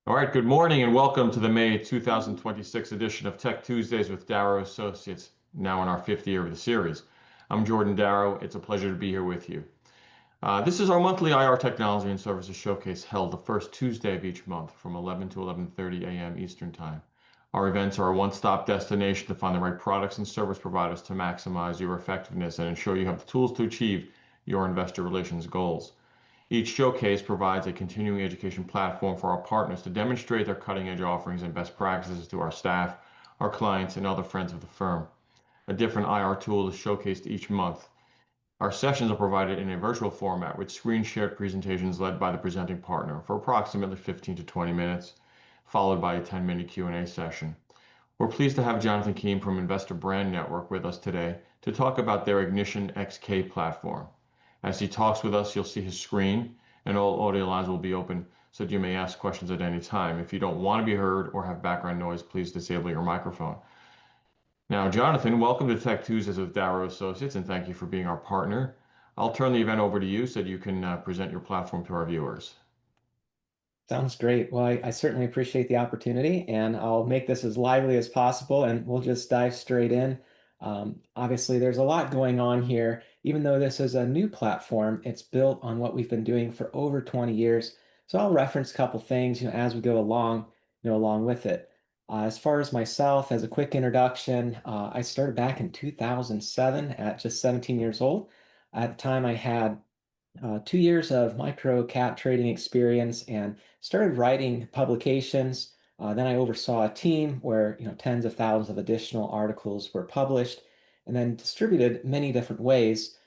All right, good morning and welcome to the May 2026 edition of Tech Tuesdays with Darrow Associates, now in our fifth year of the series. I'm Jordan Darrow. It's a pleasure to be here with you. This is our monthly IR Technology and Services Showcase held the first Tuesday of each month from 11 to 11:30 a.m. Eastern Time. Our events are a one-stop destination to find the right products and service providers to maximize your effectiveness and ensure you have the tools to achieve your investor relations goals. Each showcase provides a continuing education platform for our partners to demonstrate their cutting-edge offerings and best practices to our staff, our clients, and other friends of the firm. A different IR tool is showcased each month. Our sessions are provided in a virtual format with screen-shared presentations led by the presenting partner for approximately 15 to 20 minutes, followed by a 10-minute Q&A session. We're pleased to have Jonathan Keim from Investor Brand Network with us today to talk about their IgnitionX platform. As he talks with us, you'll see his screen, and all audio lines will be open so that you may ask questions at any time. If you don't want to be heard or have background noise, please disable your microphone. Now, Jonathan, welcome to Tech Tuesdays with Darrow Associates, and thank you for being our partner. I'll turn the event over to you so that you can present your platform to our viewers. Sounds great. Well, I certainly appreciate the opportunity, and I'll make this as lively as possible, and we'll just dive straight in. Obviously, there's a lot going on here. Even though this is a new platform, it's built on what we've been doing for over 20 years. So I'll reference a couple things, as we go along, along with it. As far as myself, as a quick introduction, I started back in 2007 at just 17 years old. At the time, I had 2 years of micro cap trading experience and started writing publications. Then I oversaw a team where tens of thousands of additional articles were published and then distributed many different ways.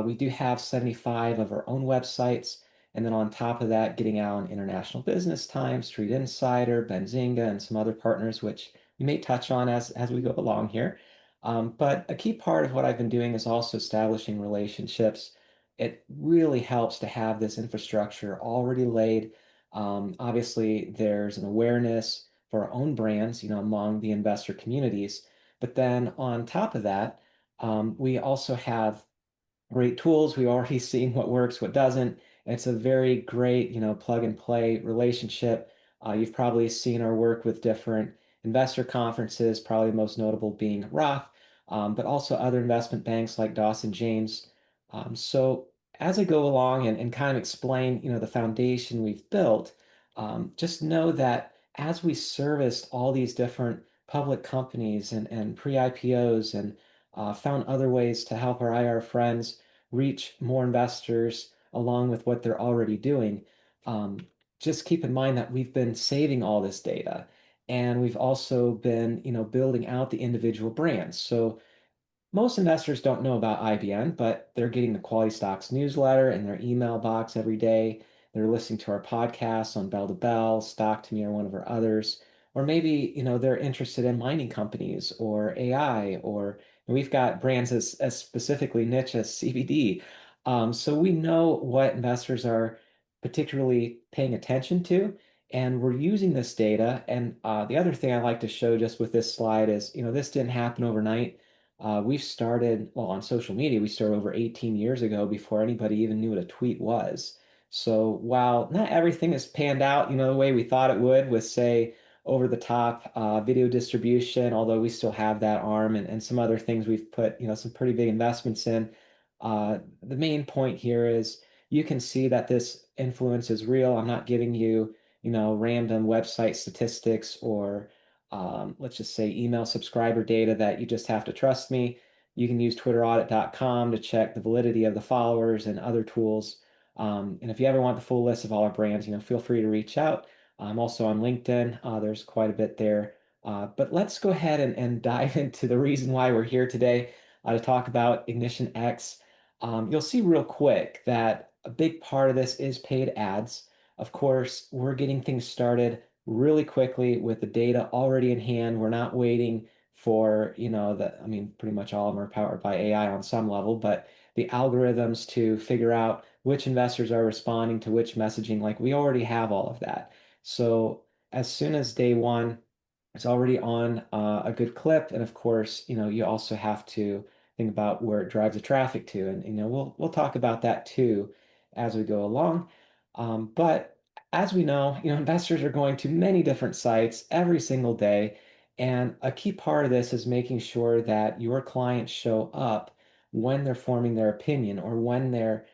We do have 75 of our own websites, and then on top of that, getting out on International Business Times, Street Insider, Benzinga, and some other partners, which we may touch on as we go along here. But a key part of what I've been doing is also establishing relationships. It really helps to have this infrastructure already laid. Obviously, there's an awareness for our own brands, among the investor communities. But then on top of that, we also have great tools. We've already seen what works, what doesn't. It's a very great, plug and play relationship. You've probably seen our work with different investor conferences, probably most notable being Roth, but also other investment banks like Dawson James. So as I go along and kind of explain, the foundation we've built, just know that as we serviced all these different public companies and pre-IPOs and found other ways to help our IR friends reach more investors along with what they're already doing, just keep in mind that we've been saving all this data, and we've also been, building out the individual brands. So most investors don't know about IBN, but they're getting the Quality Stocks newsletter in their email box every day. They're listening to our podcasts on Bell to Bell, Stock to Me, or one of our others. Or maybe, they're interested in mining companies or AI, or we've got brands as specifically niche as CBD. So we know what investors are particularly paying attention to, and we're using this data. And the other thing I like to show just with this slide is, this didn't happen overnight. We've started, well, on social media, we started over 18 years ago before anybody even knew what a tweet was. So while not everything has panned out, the way we thought it would with, say, over the top video distribution, although we still have that arm and some other things we've put, some pretty big investments in. The main point here is you can see that this influence is real. I'm not giving you, random website statistics or let's just say email subscriber data that you just have to trust me. You can use twitteraudit.com to check the validity of the followers and other tools. And if you ever want the full list of all our brands, feel free to reach out. I'm also on LinkedIn. There's quite a bit there. But let's go ahead and dive into the reason why we're here today to talk about IgnitionX. You'll see real quick that a big part of this is paid ads. Of course, we're getting things started really quickly with the data already in hand. We're not waiting for, pretty much all of them are powered by AI on some level, but the algorithms to figure out which investors are responding to which messaging, like we already have all of that. So as soon as day one, it's already on a good clip. And of course, you also have to think about where it drives the traffic to. And, we'll talk about that too as we go along. But as we know, investors are going to many different sites every single day, and a key part of this is making sure that your clients show up when they're forming their opinion or when they're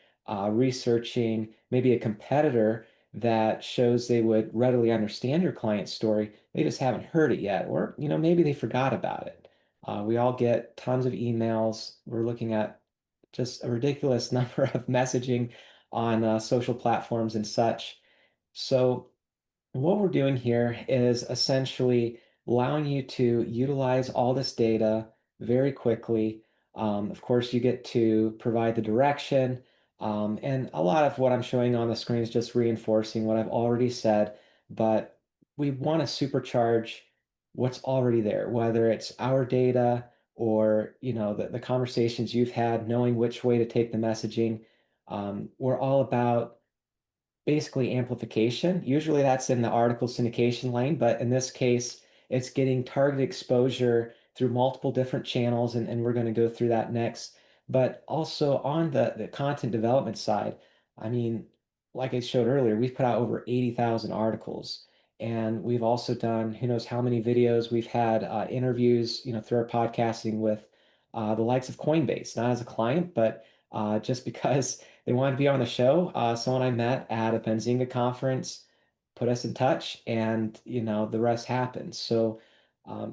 researching maybe a competitor that shows they would readily understand your client's story. They just haven't heard it yet, or maybe they forgot about it. We all get tons of emails. We're looking at just a ridiculous number of messaging on social platforms and such. So what we're doing here is essentially allowing you to utilize all this data very quickly. Of course, you get to provide the direction, and a lot of what I'm showing on the screen is just reinforcing what I've already said, but we want to supercharge what's already there, whether it's our data or the conversations you've had, knowing which way to take the messaging. We're all about basically amplification. Usually that's in the article syndication lane, but in this case, it's getting targeted exposure through multiple different channels, and we're going to go through that next. But also on the content development side, I mean, like I showed earlier, we've put out over 80,000 articles, and we've also done who knows how many videos. We've had interviews, through our podcasting with the likes of Coinbase, not as a client, but just because they wanted to be on the show. Someone I met at a Benzinga conference put us in touch, and the rest happened. So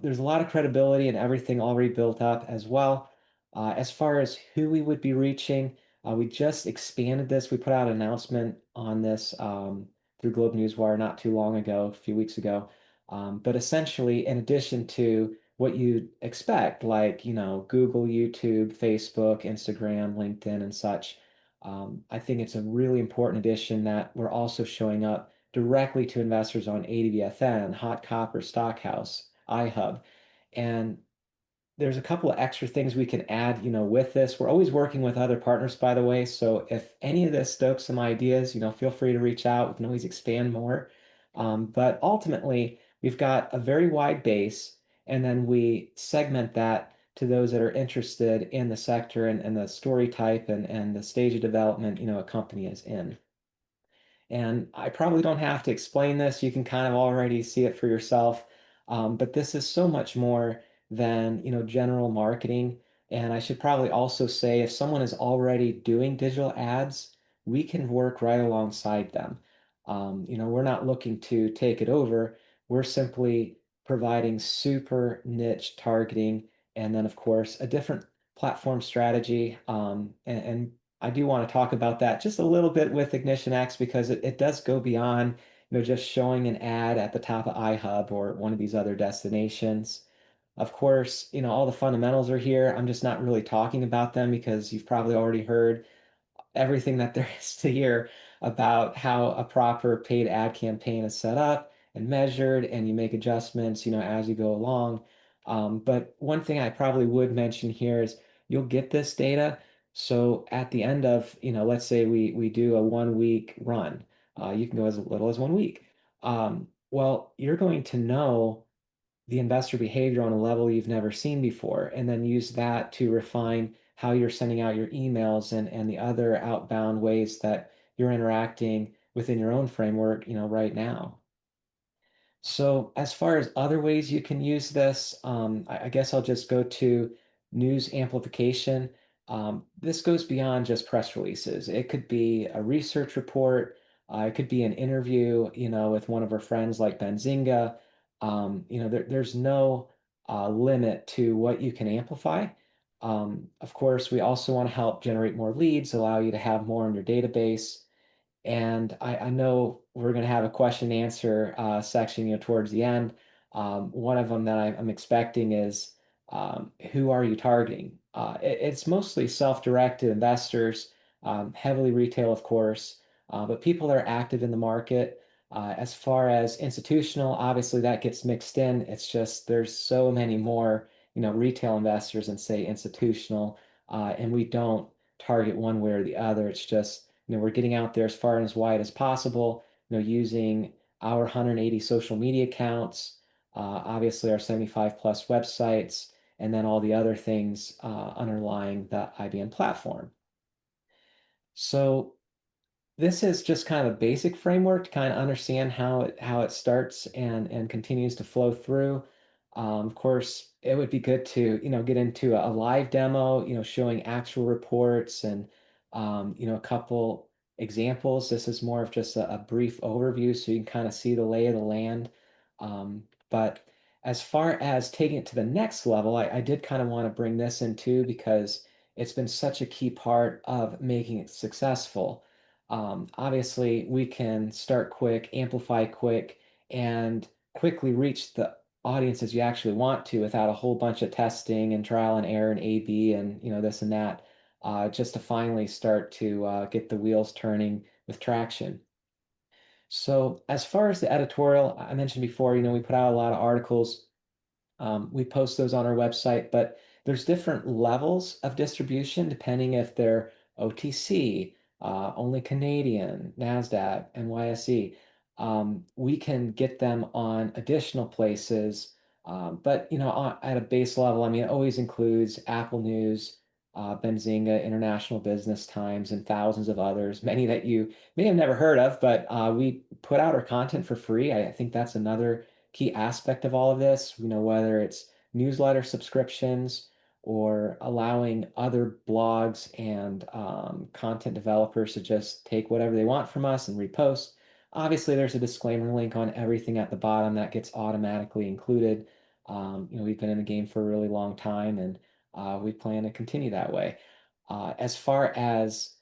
there's a lot of credibility and everything already built up as well. As far as who we would be reaching, we just expanded this. We put out an announcement on this through Globe Newswire not too long ago, a few weeks ago. But essentially, in addition to what you'd expect, like, Google, YouTube, Facebook, Instagram, LinkedIn, and such. I think it's a really important addition that we're also showing up directly to investors on ADVFN, Hot Copper, Stockhouse, iHub. And there's a couple of extra things we can add, with this. We're always working with other partners, by the way. So if any of this stokes some ideas, feel free to reach out. We can always expand more. But ultimately, we've got a very wide base, and then we segment that to those that are interested in the sector and the story type and the stage of development, a company is in. And I probably don't have to explain this. You can kind of already see it for yourself. But this is so much more than, general marketing. And I should probably also say if someone is already doing digital ads, we can work right alongside them. We're not looking to take it over. We're simply providing super niche targeting and then, of course, a different platform strategy. And I do want to talk about that just a little bit with IgnitionX because it does go beyond, just showing an ad at the top of iHub or one of these other destinations. Of course, all the fundamentals are here. I'm just not really talking about them because you've probably already heard everything that there is to hear about how a proper paid ad campaign is set up and measured, and you make adjustments, as you go along. But one thing I probably would mention here is you'll get this data. So at the end of, let's say we do a 1 week run, you can go as little as 1 week. Well, you're going to know the investor behavior on a level you've never seen before, and then use that to refine how you're sending out your emails and the other outbound ways that you're interacting within your own framework, right now. So as far as other ways you can use this, I guess I'll just go to news amplification. This goes beyond just press releases. It could be a research report. It could be an interview, with one of our friends like Benzinga. There's no limit to what you can amplify. Of course, we also want to help generate more leads, allow you to have more in your database. And I know we're going to have a question and answer section, towards the end. One of them that I'm expecting is who are you targeting? It's mostly self-directed investors, heavily retail, of course, but people that are active in the market. As far as institutional, obviously that gets mixed in. It's just there's so many more, retail investors than say institutional, and we don't target one way or the other. It's just we're getting out there as far and as wide as possible, using our 180 social media accounts, obviously our 75 plus websites, and then all the other things underlying the IBN platform. So This is just kind of a basic framework to kind of understand how it starts and continues to flow through. Of course, it would be good to, get into a live demo, showing actual reports and a couple examples. This is more of just a brief overview so you can kind of see the lay of the land. But as far as taking it to the next level, I did kind of want to bring this in too because it's been such a key part of making it successful. Obviously, we can start quick, amplify quick, and quickly reach the audiences you actually want to without a whole bunch of testing and trial and error and A/B and this and that, just to finally start to get the wheels turning with traction. So as far as the editorial, I mentioned before, we put out a lot of articles. We post those on our website, but there's different levels of distribution depending if they're OTC, only Canadian, NASDAQ, NYSE. We can get them on additional places, but at a base level, I mean, it always includes Apple News, Benzinga, International Business Times, and thousands of others, many that you may have never heard of, but we put out our content for free. I think that's another key aspect of all of this, whether it's newsletter subscriptions or allowing other blogs and content developers to just take whatever they want from us and repost. Obviously, there's a disclaimer link on everything at the bottom that gets automatically included. We've been in the game for a really long time and we plan to continue that way. As far as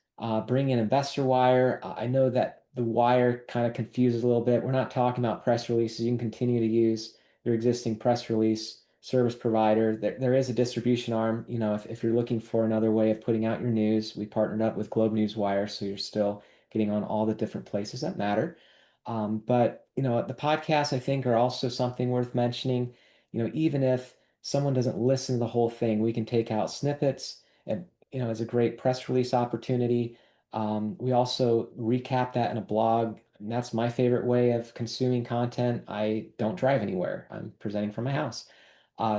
bringing in Investor Wire, I know that the wire kind of confuses a little bit. We're not talking about press releases. You can continue to use your existing press release service provider. There is a distribution arm. If you're looking for another way of putting out your news, we partnered up with Globe News Wire, so you're still getting on all the different places that matter. But the podcasts I think are also something worth mentioning. Even if someone doesn't listen to the whole thing, we can take out snippets and as a great press release opportunity. We also recap that in a blog. And that's my favorite way of consuming content. I don't drive anywhere. I'm presenting from my house.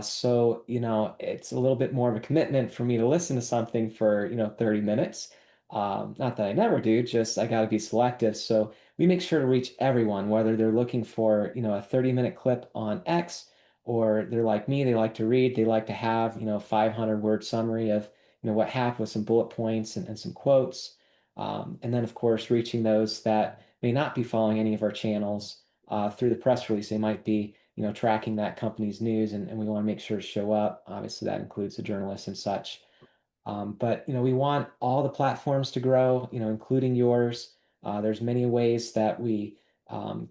So, it's a little bit more of a commitment for me to listen to something for, 30 minutes. Not that I never do, just I got to be selective. So we make sure to reach everyone, whether they're looking for, a 30-minute clip on X, or they're like me, they like to read, they like to have, 500-word summary of, what happened with some bullet points and some quotes. And then, of course, reaching those that may not be following any of our channels through the press release. They might be, tracking that company's news, and we want to make sure to show up. Obviously, that includes the journalists and such. But we want all the platforms to grow, including yours. There's many ways that we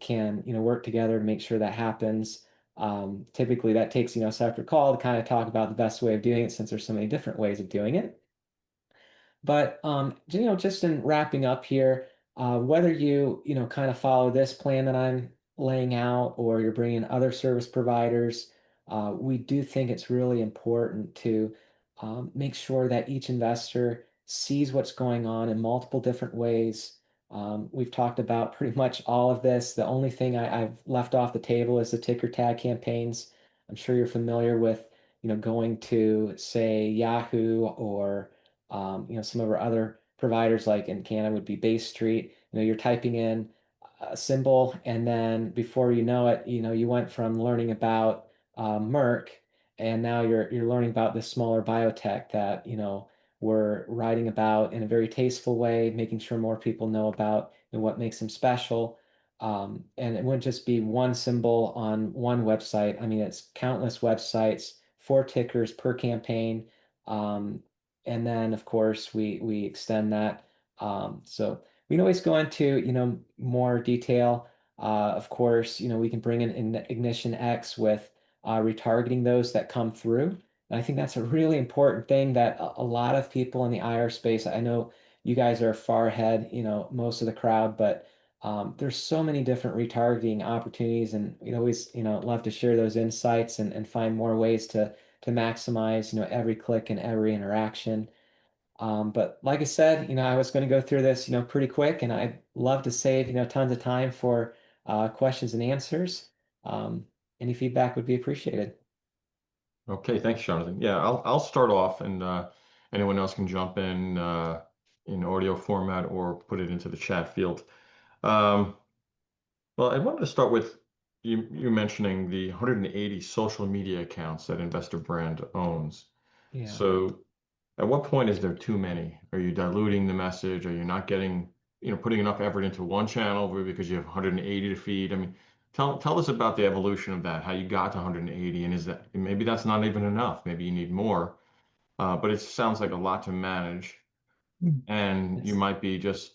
can, work together to make sure that happens. Typically, that takes, a separate call to kind of talk about the best way of doing it, since there's so many different ways of doing it. But just in wrapping up here, whether you kind of follow this plan that I'm laying out, or you're bringing other service providers, we do think it's really important to make sure that each investor sees what's going on in multiple different ways. We've talked about pretty much all of this. The only thing I've left off the table is the ticker tag campaigns. I'm sure you're familiar with, going to, say, Yahoo, or some of our other providers, like in Canada would be Bay Street. You're typing in a symbol, and then before you know it, you went from learning about Merck, and now you're learning about this smaller biotech that we're writing about in a very tasteful way, making sure more people know about what makes them special. And it wouldn't just be one symbol on one website. I mean, it's countless websites, four tickers per campaign. Um, and then of course we extend that. So we can always go into more detail. Of course, we can bring in IgnitionX with retargeting those that come through. And I think that's a really important thing that a lot of people in the IR space, I know you guys are far ahead, most of the crowd, but there's so many different retargeting opportunities, and we always, love to share those insights and find more ways to maximize, every click and every interaction. But like I said, I was going to go through this, pretty quick, and I'd love to save, tons of time for questions and answers. Um, any feedback would be appreciated. Okay, thanks, Jonathan. Yeah, I'll start off, and anyone else can jump in. in audio format or put it into the chat field. Um, well, I wanted to start with you mentioning the 180 social media accounts that Investor Brand owns. Yeah. So at what point is there too many? Are you diluting the message? Are you not getting, putting enough effort into one channel because you have 180 to feed? I mean, tell us about the evolution of that, how you got to 180, and is that maybe that's not even enough? Maybe you need more. But it sounds like a lot to manage, and you Yes. might be just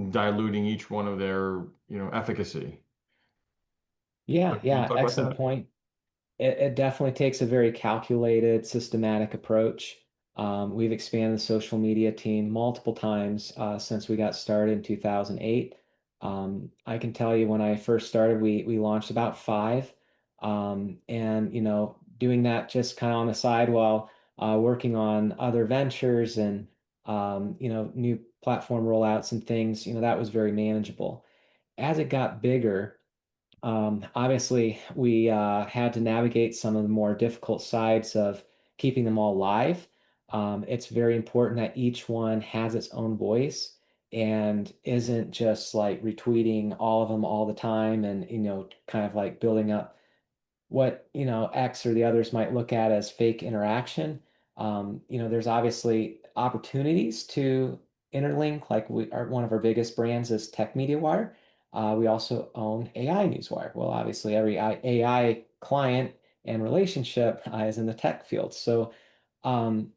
diluting each one of their, efficacy. Yeah, But can you yeah, talk about excellent that? point. It definitely takes a very calculated, systematic approach. We've expanded the social media team multiple times since we got started in 2008. I can tell you when I first started, we launched about five, and doing that just kind of on the side while working on other ventures and new platform rollouts and things. That was very manageable. As it got bigger. Obviously, we had to navigate some of the more difficult sides of keeping them all live. It's very important that each one has its own voice and isn't just like retweeting all of them all the time and, kind of like building up what X or the others might look at as fake interaction. There's obviously opportunities to interlink. Like one of our biggest brands is Tech Media Wire. We also own AI Newswire. Well, obviously, every AI client and relationship is in the tech field. So um,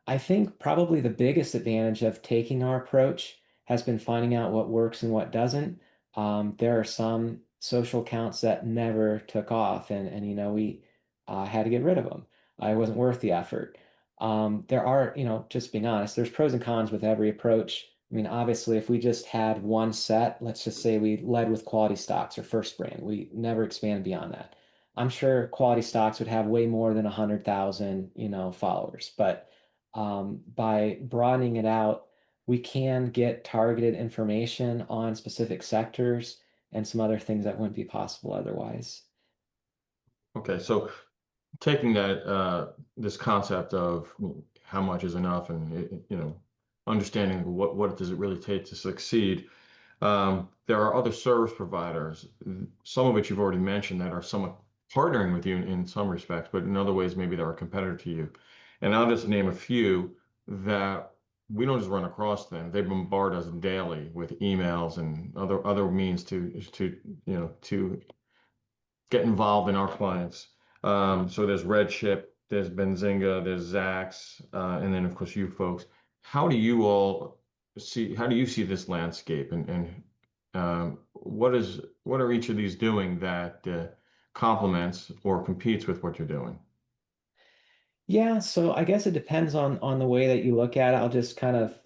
I think probably the biggest advantage of taking our approach has been finding out what works and what doesn't. There are some social accounts that never took off, and we had to get rid of them. It wasn't worth the effort. There are, just being honest, there's pros and cons with every approach. I mean, obviously, if we just had one set, let's just say we led with quality stocks or first brand, we never expanded beyond that. I'm sure quality stocks would have way more than 100,000, followers, but by broadening it out, we can get targeted information on specific sectors and some other things that wouldn't be possible otherwise. Okay, so taking that this concept of how much is enough and understanding what does it really take to succeed. There are other service providers, some of which you've already mentioned that are somewhat partnering with you in some respects, but in other ways maybe they're a competitor to you. And I'll just name a few that we don't just run across them. They bombard us daily with emails and other means to get involved in our clients. So there's Redship, there's Benzinga, there's Zax, and then of course you folks. How do you see this landscape and what are each of these doing that complements or competes with what you're doing? Yeah, so I guess it depends on the way that you look at it. I'll just kind of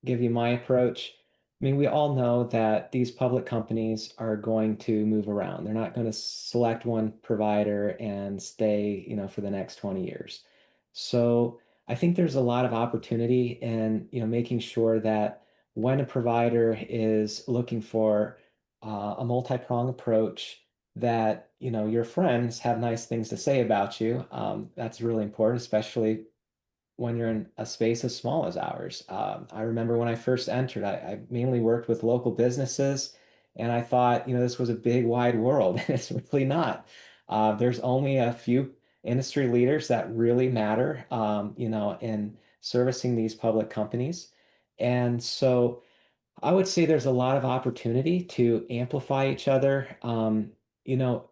give you my approach. I mean, we all know that these public companies are going to move around. They're not going to select one provider and stay, for the next 20 years. So I think there's a lot of opportunity in, making sure that when a provider is looking for a multi-pronged approach that your friends have nice things to say about you. That's really important, especially when you're in a space as small as ours. I remember when I first entered, I mainly worked with local businesses, and I thought this was a big wide world, and it's really not. There's only a few industry leaders that really matter, in servicing these public companies, and so. I would say there's a lot of opportunity to amplify each other. You know,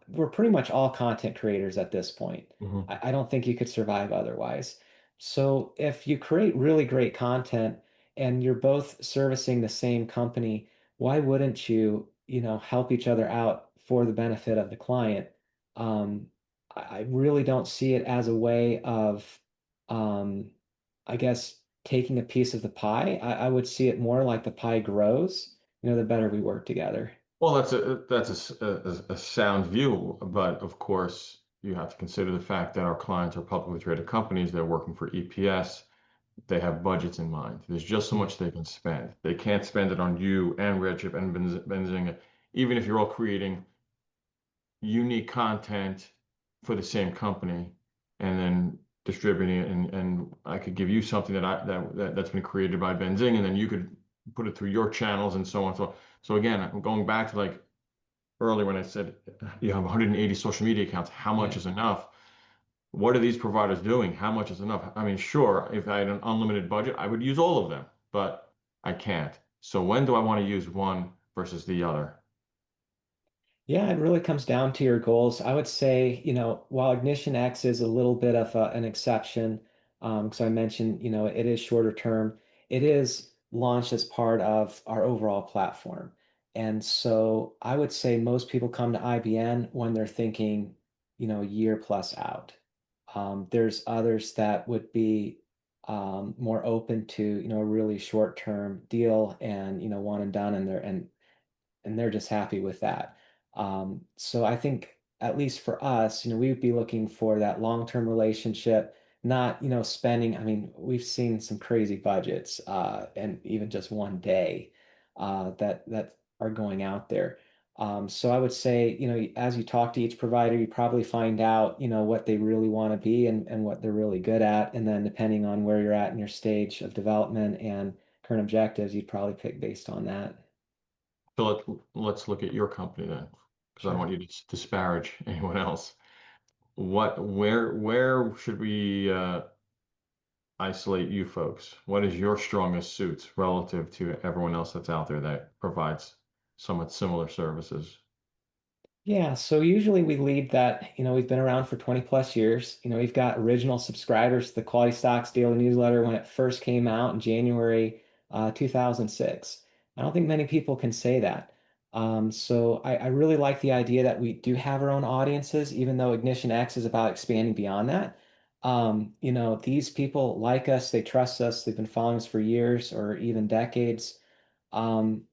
we're pretty much all content creators at this point. Mhm. I don't think you could survive otherwise. So if you create really great content and you're both servicing the same company, why wouldn't you, help each other out for the benefit of the client? I really don't see it as a way of, um, I guess, taking a piece of the pie. I would see it more like the pie grows, the better we work together. Well, that's a sound view, but of course you have to consider the fact that our clients are publicly traded companies. They're working for EPS. They have budgets in mind. There's just so Yeah. much they can spend. They can't spend it on you and Redshift and Benzinga, even if you're all creating unique content for the same company. And then distributing it, and I could give you something that's been created by Benzing, and then you could put it through your channels and so on. So again, I'm going back to like earlier when I said you have 180 social media accounts. How much Yeah. is enough? What are these providers doing? How much is enough? I mean, sure, if I had an unlimited budget, I would use all of them, but I can't. So when do I want to use one versus the other? Yeah, it really comes down to your goals. I would say, while IgnitionX is a little bit of an exception, because I mentioned, it is shorter term, it is launched as part of our overall platform. And so I would say most people come to IBN when they're thinking, a year plus out. There's others that would be more open to, a really short term deal and, one and done, and they're just happy with that. So I think at least for us, we would be looking for that long-term relationship, not, spending. I mean, we've seen some crazy budgets, and even just one day, that are going out there. So I would say, as you talk to each provider, you probably find out, what they really want to be and what they're really good at. And then depending on where you're at in your stage of development and current objectives, you'd probably pick based on that. So let's look at your company then, because I don't Sure. want you to disparage anyone else. Where should we isolate you folks? What is your strongest suits relative to everyone else that's out there that provides somewhat similar services? Yeah, so usually we lead that, we've been around for 20 plus years. We've got original subscribers to the Quality Stocks Daily newsletter when it first came out in January 2006. I don't think many people can say that. So I really like the idea that we do have our own audiences, even though Ignition X is about expanding beyond that. These people like us, they trust us, they've been following us for years or even decades. Um,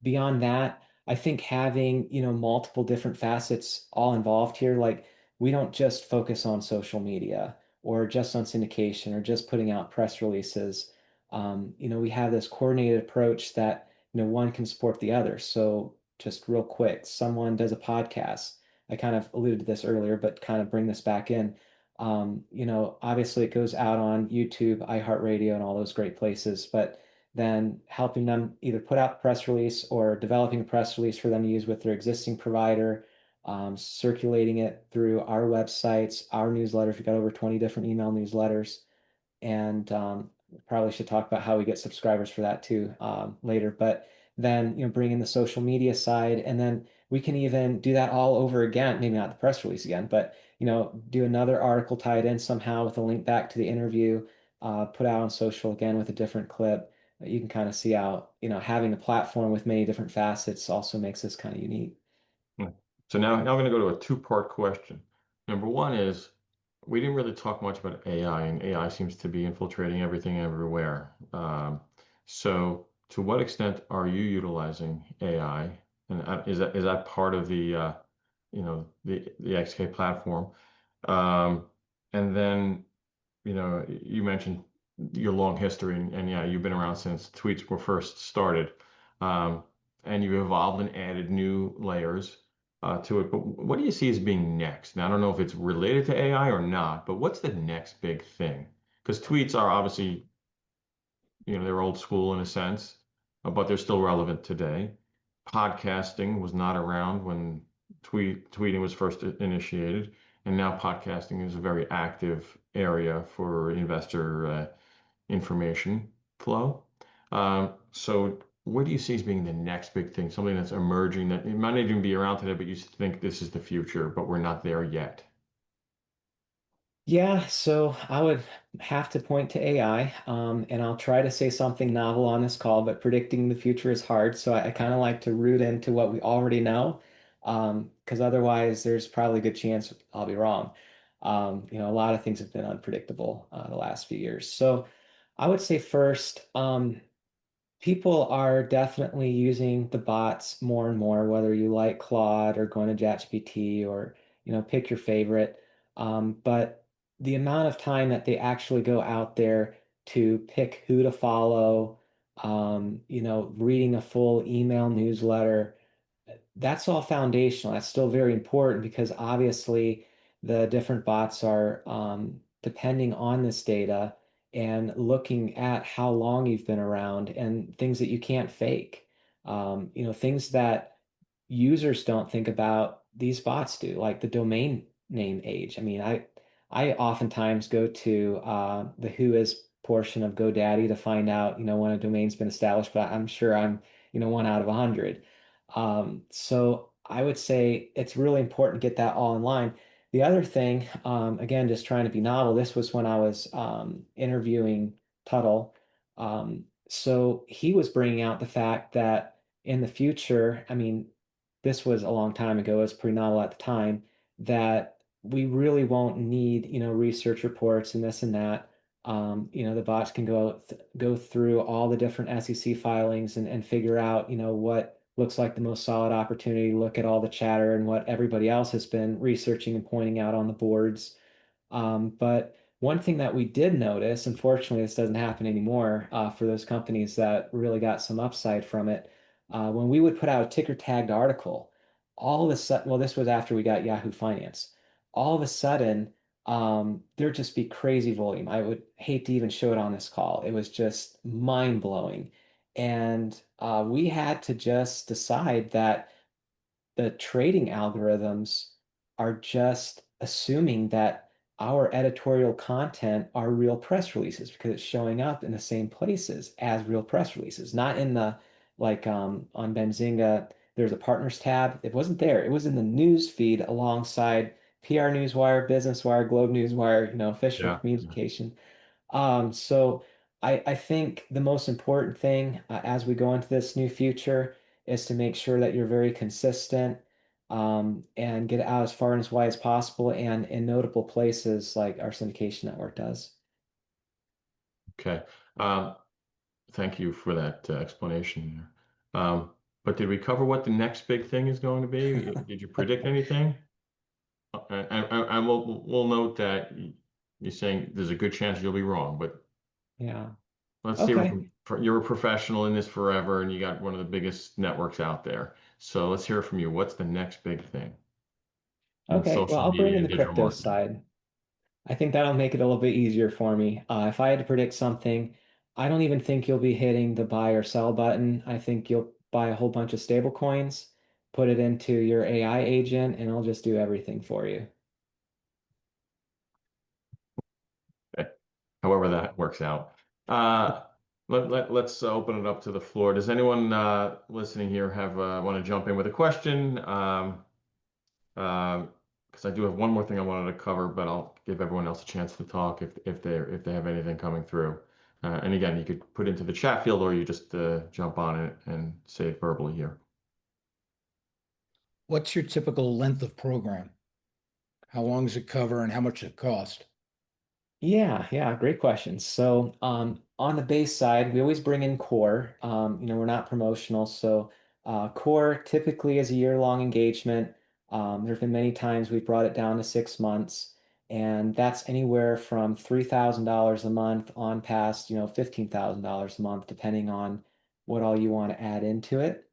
Beyond that, I think having, multiple different facets all involved here, like we don't just focus on social media or just on syndication or just putting out press releases. We have this coordinated approach that, one can support the other. So just real quick, someone does a podcast. I kind of alluded to this earlier, but kind of bring this back in. Obviously it goes out on YouTube, iHeartRadio, and all those great places, but then helping them either put out the press release or developing a press release for them to use with their existing provider, circulating it through our websites, our newsletters. We've got over 20 different email newsletters, and probably should talk about how we get subscribers for that too later. But then bring in the social media side, and then we can even do that all over again. Maybe not the press release again, but do another article tied in somehow with a link back to the interview, put out on social again with a different clip. You can kind of see how having a platform with many different facets also makes this kind of unique. Hmm. So now I'm going to go to a two-part question. Number one is we didn't really talk much about AI, and AI seems to be infiltrating everything everywhere. So to what extent are you utilizing AI? And is that part of the XK platform? Um, and then you mentioned your long history, and yeah, you've been around since tweets were first started, um, and you've evolved and added new layers to it. But what do you see as being next? Now, I don't know if it's related to AI or not, but what's the next big thing? Because tweets are obviously, they're old school in a sense, but they're still relevant today. Podcasting was not around when tweeting was first initiated, and now podcasting is a very active area for investor information flow. So what do you see as being the next big thing, something that's emerging that it might not even be around today, but you think this is the future, but we're not there yet? Yeah, so I would have to point to AI, and I'll try to say something novel on this call, but predicting the future is hard. So I kind of like to root into what we already know, because otherwise there's probably a good chance I'll be wrong. A lot of things have been unpredictable the last few years. So I would say first, people are definitely using the bots more and more, whether you like Claude or going to ChatGPT or, pick your favorite. But the amount of time that they actually go out there to pick who to follow, reading a full email newsletter, that's all foundational. That's still very important because obviously the different bots are depending on this data and looking at how long you've been around and things that you can't fake. Things that users don't think about, these bots do, like the domain name age. I oftentimes go to the who is portion of GoDaddy to find out, when a domain's been established, but I'm sure I'm, one out of 100. So I would say it's really important to get that all in line. The other thing, again, just trying to be novel, this was when I was interviewing Tuttle. So he was bringing out the fact that in the future, this was a long time ago, it was pretty novel at the time, that we really won't need, research reports and this and that. The bots can go through all the different SEC filings and figure out, what looks like the most solid opportunity, look at all the chatter and what everybody else has been researching and pointing out on the boards. But one thing that we did notice, unfortunately, this doesn't happen anymore for those companies that really got some upside from it. When we would put out a ticker tagged article, all of a sudden, well, this was after we got Yahoo Finance, all of a sudden, there'd just be crazy volume. I would hate to even show it on this call. It was just mind blowing. And we had to just decide that the trading algorithms are just assuming that our editorial content are real press releases because it's showing up in the same places as real press releases, not in the like on Benzinga, there's a partners tab. It wasn't there. It was in the news feed alongside PR Newswire, Business Wire, Globe Newswire, official Yeah. communication. So I think the most important thing as we go into this new future is to make sure that you're very consistent and get out as far and as wide as possible and in notable places like our syndication network does. Okay. Um, Thank you for that explanation there. But did we cover what the next big thing is going to be? Did you predict anything? And we'll note that you're saying there's a good chance you'll be wrong, but Yeah. let's hear Okay. from you're a professional in this forever, and you got one of the biggest networks out there. So let's hear from you. What's the next big thing in Okay. Well, social I'll bring media in and the digital crypto marketing? side. I think that'll make it a little bit easier for me. If I had to predict something, I don't even think you'll be hitting the buy or sell button. I think you'll buy a whole bunch of stable coins, put it into your AI agent, and it'll just do everything for you. Okay. However that works out. Uh, let's open it up to the floor. Does anyone listening here have want to jump in with a question? Because I do have one more thing I wanted to cover, but I'll give everyone else a chance to talk if they have anything coming through. And again, you could put into the chat field or you just jump on it and say it verbally here. What's your typical length of program? How long does it cover and how much does it cost? Yeah, great question. So, on the base side, we always bring in core. We're not promotional, so core typically is a year-long engagement. There have been many times we've brought it down to 6 months, and that's anywhere from $3,000 a month on past, $15,000 a month, depending on what all you want to add into it.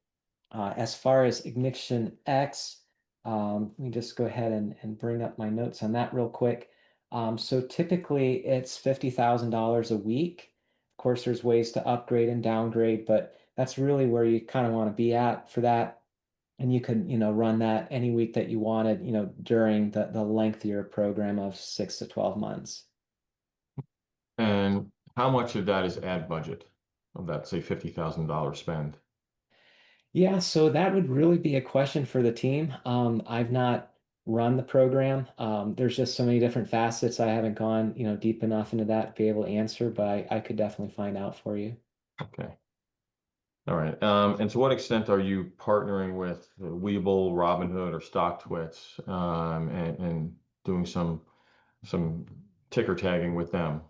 As far as Ignition X, let me just go ahead and bring up my notes on that real quick. So typically it's $50,000 a week. Of course, there's ways to upgrade and downgrade, but that's really where you kind of want to be at for that. And you could, run that any week that you wanted, during the lengthier program of 6 to 12 months. And how much of that is ad budget of that, say, $50,000 spend? Yeah, so that would really be a question for the team. I've not run the program. There's just so many different facets. I haven't gone, deep enough into that to be able to answer, but I could definitely find out for you. Okay. All right. And to what extent are you partnering with Webull, Robinhood, or StockTwits, and doing some ticker tagging with them?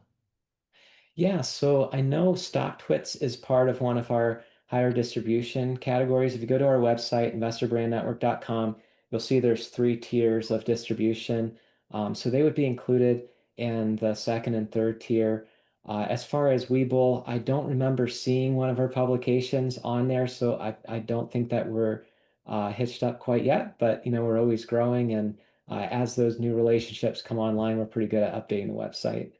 Yeah, so I know StockTwits is part of one of our higher distribution categories. If you go to our website, investorbrandnetwork.com, you'll see there's 3 tiers of distribution. So they would be included in the second and third tier. As far as Webull, I don't remember seeing one of our publications on there, so I don't think that we're hitched up quite yet, but we're always growing and as those new relationships come online, we're pretty good at updating the website.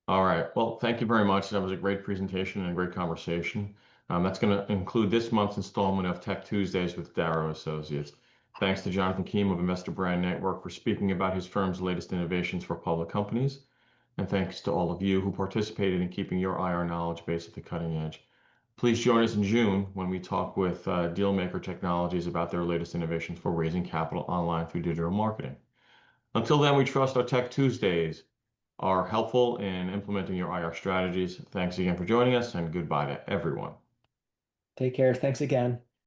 All right. Well, thank you very much. That was a great presentation and a great conversation. That's going to include this month's installment of Tech Tuesdays with Darrow Associates. Thanks to Jonathan Keim of Investor Brand Network for speaking about his firm's latest innovations for public companies. And thanks to all of you who participated in keeping your IR knowledge base at the cutting edge. Please join us in June when we talk with Dealmaker Technologies about their latest innovations for raising capital online through digital marketing. Until then, we trust our Tech Tuesdays are helpful in implementing your IR strategies. Thanks again for joining us, and goodbye to everyone. Take care. Thanks again.